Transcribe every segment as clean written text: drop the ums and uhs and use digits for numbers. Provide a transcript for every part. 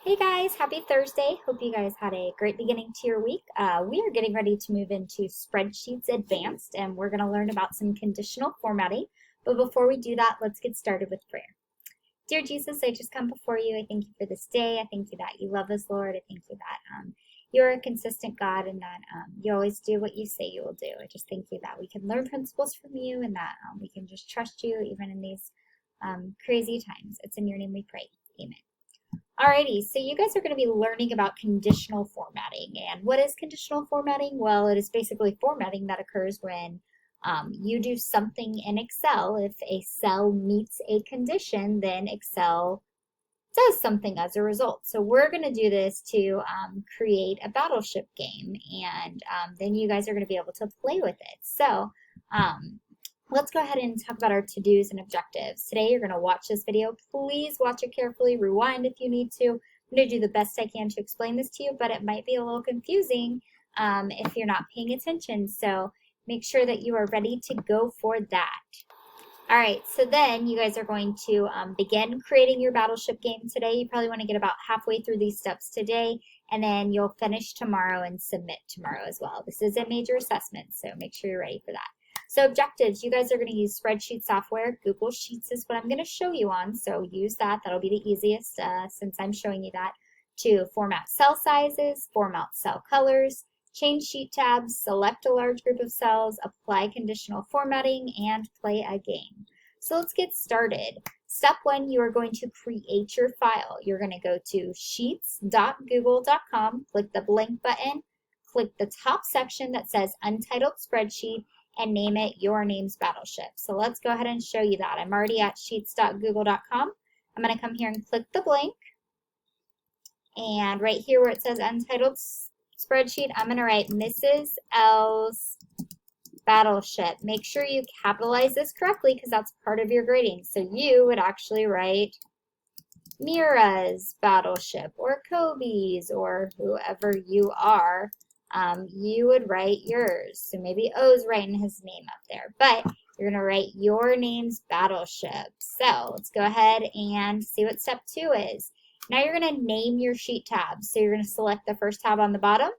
Hey guys, happy Thursday. Hope you guys had a great beginning to your week. We are getting ready to move into Spreadsheets Advanced, and we're going to learn about some conditional formatting. But before we do that, let's get started with prayer. Dear Jesus, I just come before you. I thank you for this day. I thank you that you love us, Lord. I thank you that you're a consistent God and that you always do what you say you will do. I just thank you that we can learn principles from you and that we can just trust you even in these crazy times. It's in your name we pray. Amen. Alrighty, so you guys are going to be learning about conditional formatting. And what is conditional formatting? Well, it is basically formatting that occurs when you do something in Excel. If a cell meets a condition, then Excel does something as a result. So we're going to do this to create a battleship game, and then you guys are going to be able to play with it. So let's go ahead and talk about our to-dos and objectives. Today you're going to watch this video. Please watch it carefully, rewind if you need to. I'm going to do the best I can to explain this to you, but it might be a little confusing if you're not paying attention. So make sure that you are ready to go for that. All right, so then you guys are going to begin creating your battleship game today. You probably want to get about halfway through these steps today, and then you'll finish tomorrow and submit tomorrow as well. This is a major assessment, so make sure you're ready for that. So objectives, you guys are going to use spreadsheet software. Google Sheets is what I'm going to show you on, so use that. That'll be the easiest since I'm showing you that. To format cell sizes, format cell colors, change sheet tabs, select a large group of cells, apply conditional formatting, and play a game. So let's get started. Step 1, you are going to create your file. You're going to go to sheets.google.com, click the blank button, click the top section that says Untitled Spreadsheet, and name it Your Name's Battleship. So let's go ahead and show you that. I'm already at sheets.google.com. I'm going to come here and click the blank. And right here where it says Untitled Spreadsheet, I'm going to write Mrs. L's Battleship. Make sure you capitalize this correctly because that's part of your grading. So you would actually write Mira's Battleship or Kobe's or whoever you are. You would write yours. So maybe O's writing his name up there, but you're going to write Your Name's Battleship. So let's go ahead and see what step 2 is. Now you're going to name your sheet tabs. So you're going to select the first tab on the bottom,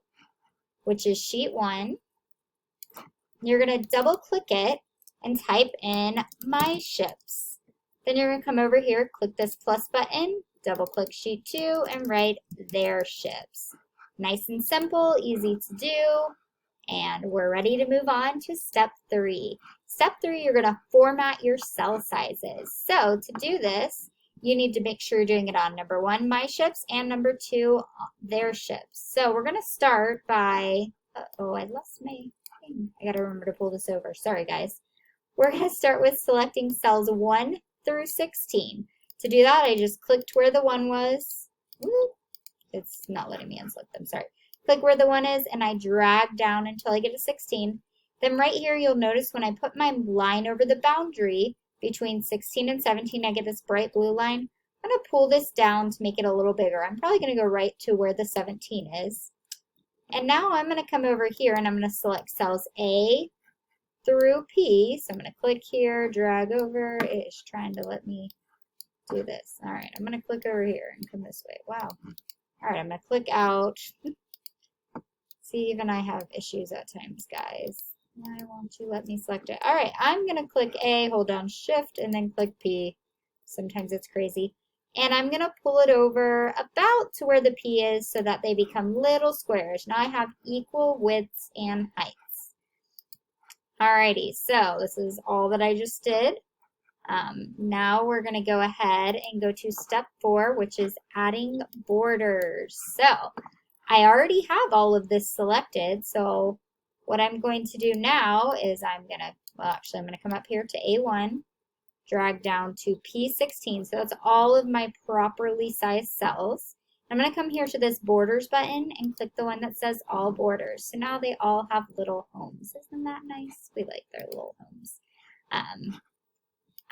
which is sheet 1. You're going to double click it and type in My Ships. Then you're going to come over here, click this plus button, double click sheet 2, and write Their Ships. Nice and simple, easy to do, and we're ready to move on to step 3. Step 3, you're going to format your cell sizes. So to do this, you need to make sure you're doing it on number 1, My Ships, and number 2, Their Ships. So we're going to start by, uh-oh, I lost my thing. I got to remember to pull this over. Sorry, guys. We're going to start with selecting cells 1 through 16. To do that, I just clicked where the 1 was. It's not letting me unselect them, sorry. Click where the 1 is, and I drag down until I get to 16. Then right here, you'll notice when I put my line over the boundary between 16 and 17, I get this bright blue line. I'm going to pull this down to make it a little bigger. I'm probably going to go right to where the 17 is. And now I'm going to come over here, and I'm going to select cells A through P. So I'm going to click here, drag over. It is trying to let me do this. All right, I'm going to click over here and come this way. Wow. All right, I'm going to click out. See, even I have issues at times, guys. Why won't you let me select it? All right, I'm going to click A, hold down Shift, and then click P. Sometimes it's crazy. And I'm going to pull it over about to where the P is so that they become little squares. Now I have equal widths and heights. Alrighty, so this is all that I just did. Now we're going to go ahead and go to step 4, which is adding borders. So I already have all of this selected. So what I'm going to do now is I'm going to come up here to A1, drag down to P16. So that's all of my properly sized cells. I'm going to come here to this borders button and click the one that says all borders. So now they all have little homes. Isn't that nice? We like their little homes.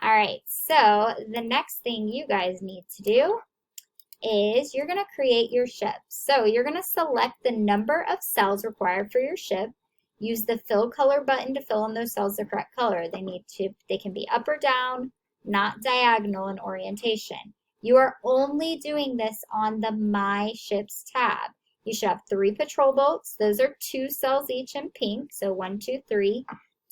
All right, so the next thing you guys need to do is you're going to create your ship. So you're going to select the number of cells required for your ship. Use the fill color button to fill in those cells the correct color. They can be up or down, not diagonal in orientation. You are only doing this on the My Ships tab. You should have 3 patrol boats. Those are 2 cells each in pink. So 1, 2, 3.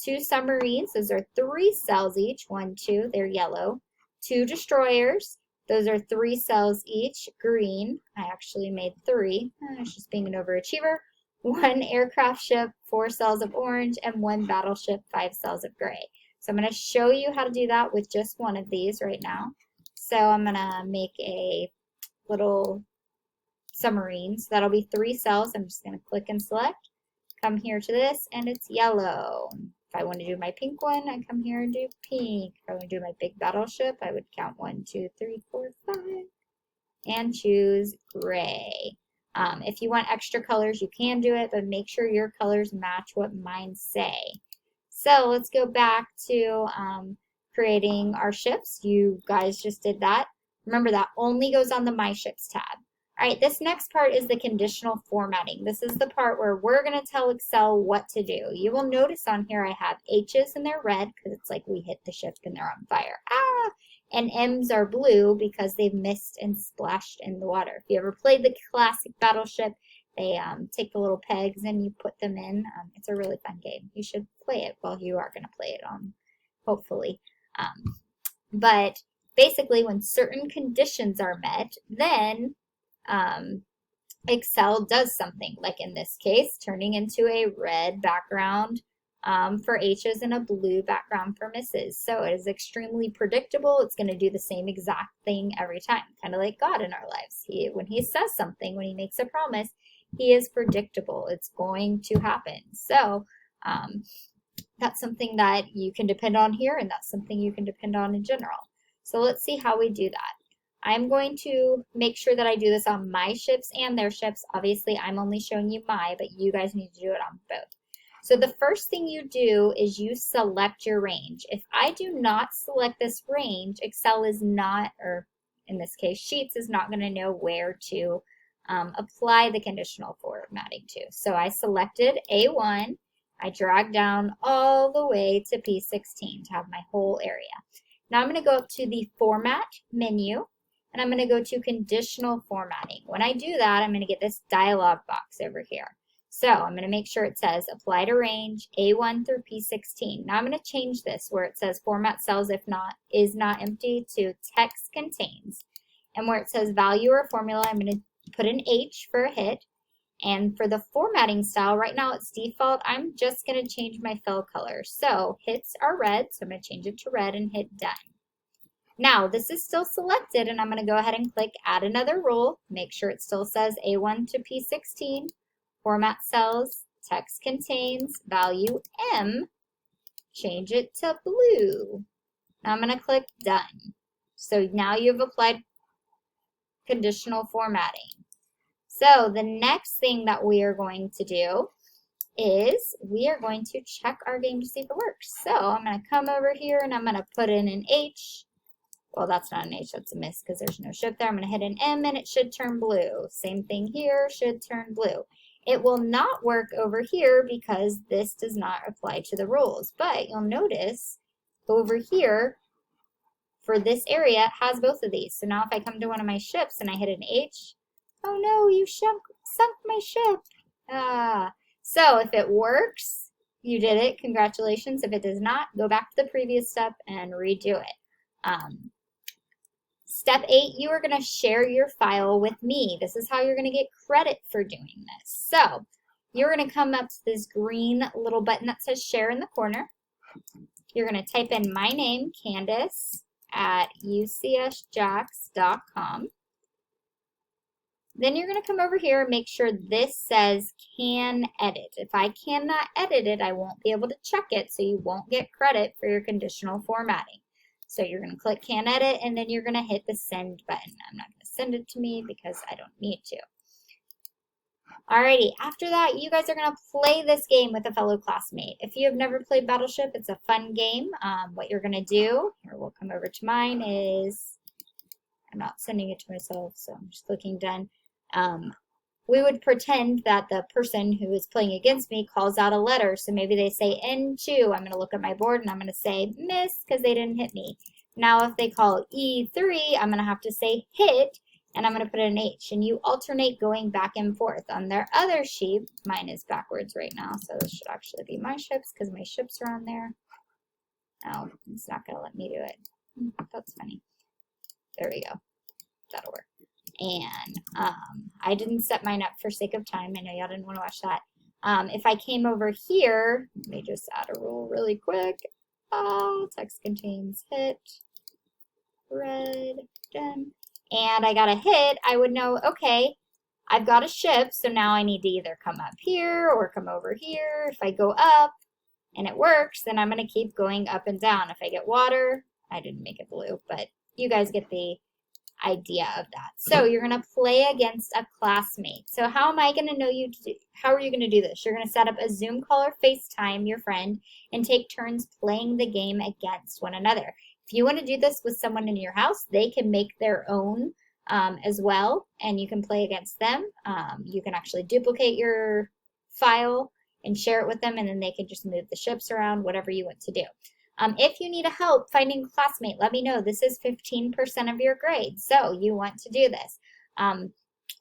2 submarines. Those are 3 cells each. 1, 2. They're yellow. 2 destroyers. Those are 3 cells each. Green. I actually made 3. I was just being an overachiever. 1 aircraft ship. 4 cells of orange. And 1 battleship. 5 cells of gray. So I'm going to show you how to do that with just one of these right now. So I'm going to make a little submarine. So that'll be 3 cells. I'm just going to click and select. Come here to this, and it's yellow. If I want to do my pink one, I come here and do pink. If I want to do my big battleship, I would count 1, 2, 3, 4, 5, and choose gray. If you want extra colors, you can do it, but make sure your colors match what mine say. So let's go back to creating our ships. You guys just did that. Remember, that only goes on the My Ships tab. All right, this next part is the conditional formatting. This is the part where we're going to tell Excel what to do. You will notice on here I have H's and they're red because it's like we hit the ship and they're on fire. And M's are blue because they've missed and splashed in the water. If you ever played the classic Battleship, they take the little pegs and you put them in. It's a really fun game. You should play it. Well, you are going to play it on, hopefully. But basically, when certain conditions are met, then Excel does something, like in this case, turning into a red background for H's and a blue background for misses. So it is extremely predictable. It's going to do the same exact thing every time, kind of like God in our lives. When he says something, when he makes a promise, he is predictable. It's going to happen. So that's something that you can depend on here, and that's something you can depend on in general. So let's see how we do that. I'm going to make sure that I do this on my ships and their ships. Obviously, I'm only showing you my, but you guys need to do it on both. So the first thing you do is you select your range. If I do not select this range, Excel is not, or in this case, Sheets is not going to know where to apply the conditional formatting to. So I selected A1. I dragged down all the way to P16 to have my whole area. Now I'm going to go up to the Format menu, and I'm going to go to Conditional Formatting. When I do that, I'm going to get this dialog box over here. So I'm going to make sure it says Apply to Range A1 through P16. Now I'm going to change this where it says Format Cells if not is not empty to Text Contains. And where it says Value or Formula, I'm going to put an H for a hit. And for the formatting style, right now it's default. I'm just going to change my fill color. So hits are red, so I'm going to change it to red and hit Done. Now this is still selected, and I'm going to go ahead and click Add Another Rule. Make sure it still says A1 to P16. Format Cells, Text Contains, Value M. Change it to blue. Now I'm going to click Done. So now you've applied conditional formatting. So the next thing that we are going to do is we are going to check our game to see if it works. So I'm going to come over here and I'm going to put in an H. Well, that's not an H, that's a miss because there's no ship there. I'm going to hit an M and it should turn blue. Same thing here, should turn blue. It will not work over here because this does not apply to the rules. But you'll notice over here, for this area, it has both of these. So now if I come to one of my ships and I hit an H, oh no, you sunk my ship. So if it works, you did it. Congratulations. If it does not, go back to the previous step and redo it. Step 8, you are going to share your file with me. This is how you're going to get credit for doing this. So you're going to come up to this green little button that says share in the corner. You're going to type in my name, Candace, at ucsjax.com. Then you're going to come over here and make sure this says can edit. If I cannot edit it, I won't be able to check it, so you won't get credit for your conditional formatting. So you're going to click can edit, and then you're going to hit the send button. I'm not going to send it to me because I don't need to. Alrighty, after that, you guys are going to play this game with a fellow classmate. If you have never played Battleship, it's a fun game. What you're going to do, here we'll come over to mine, is, I'm not sending it to myself, so I'm just clicking done. We would pretend that the person who is playing against me calls out a letter. So maybe they say N2. I'm going to look at my board and I'm going to say miss because they didn't hit me. Now if they call E3, I'm going to have to say hit, and I'm going to put an H. And you alternate going back and forth. On their other sheet, mine is backwards right now, so this should actually be my ships because my ships are on there. Oh, it's not going to let me do it. That's funny. There we go. That'll work. And I didn't set mine up for sake of time. I know y'all didn't want to watch that. If I came over here, let me just add a rule really quick. Text contains hit, red, done. And I got a hit, I would know, okay, I've got a ship, so now I need to either come up here or come over here. If I go up and it works, then I'm going to keep going up and down. If I get water, I didn't make it blue, but you guys get the idea of that. So you're going to play against a classmate. So how am I going to know you? How are you going to do this? You're going to set up a Zoom call or FaceTime your friend and take turns playing the game against one another. If you want to do this with someone in your house, they can make their own as well, and you can play against them. You can actually duplicate your file and share it with them, and then they can just move the ships around, whatever you want to do. If you need help finding a classmate, let me know. This is 15% of your grade, so you want to do this.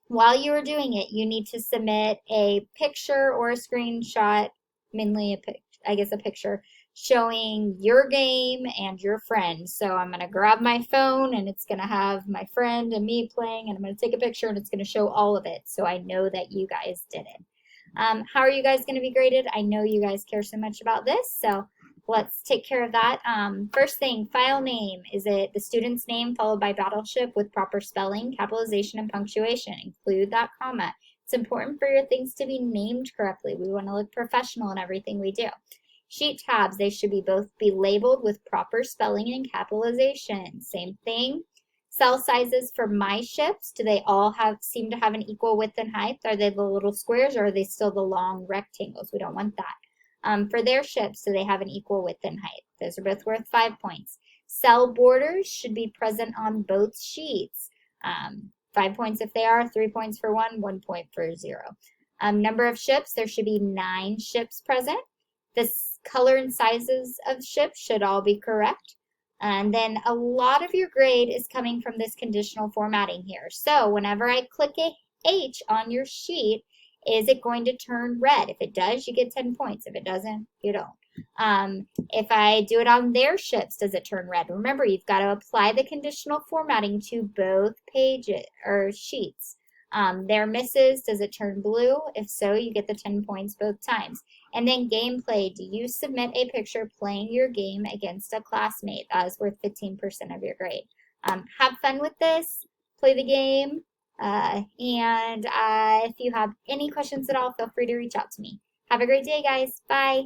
While you are doing it, you need to submit a picture or a screenshot, mainly I guess a picture, showing your game and your friend. So I'm going to grab my phone, and it's going to have my friend and me playing, and I'm going to take a picture, and it's going to show all of it, so I know that you guys did it. How are you guys going to be graded? I know you guys care so much about this, so let's take care of that. First thing, file name. Is it the student's name followed by battleship with proper spelling, capitalization, and punctuation? Include that comma. It's important for your things to be named correctly. We want to look professional in everything we do. Sheet tabs, they should both be labeled with proper spelling and capitalization. Same thing. Cell sizes for my ships, do they all seem to have an equal width and height? Are they the little squares, or are they still the long rectangles? We don't want that. For their ships, do they have an equal width and height? Those are both worth 5 points. Cell borders should be present on both sheets. 5 points if they are, 3 points for 1, 1 point for 0. Number of ships, there should be 9 ships present. The color and sizes of ships should all be correct. And then a lot of your grade is coming from this conditional formatting here. So whenever I click a H on your sheet, is it going to turn red? If it does, you get 10 points. If it doesn't, you don't. If I do it on their ships, does it turn red? Remember, you've got to apply the conditional formatting to both pages or sheets. Their misses, does it turn blue? If so, you get the 10 points both times. And then gameplay, do you submit a picture playing your game against a classmate? That is worth 15% of your grade. Have fun with this, play the game, and if you have any questions at all, feel free to reach out to me. Have a great day, guys. Bye.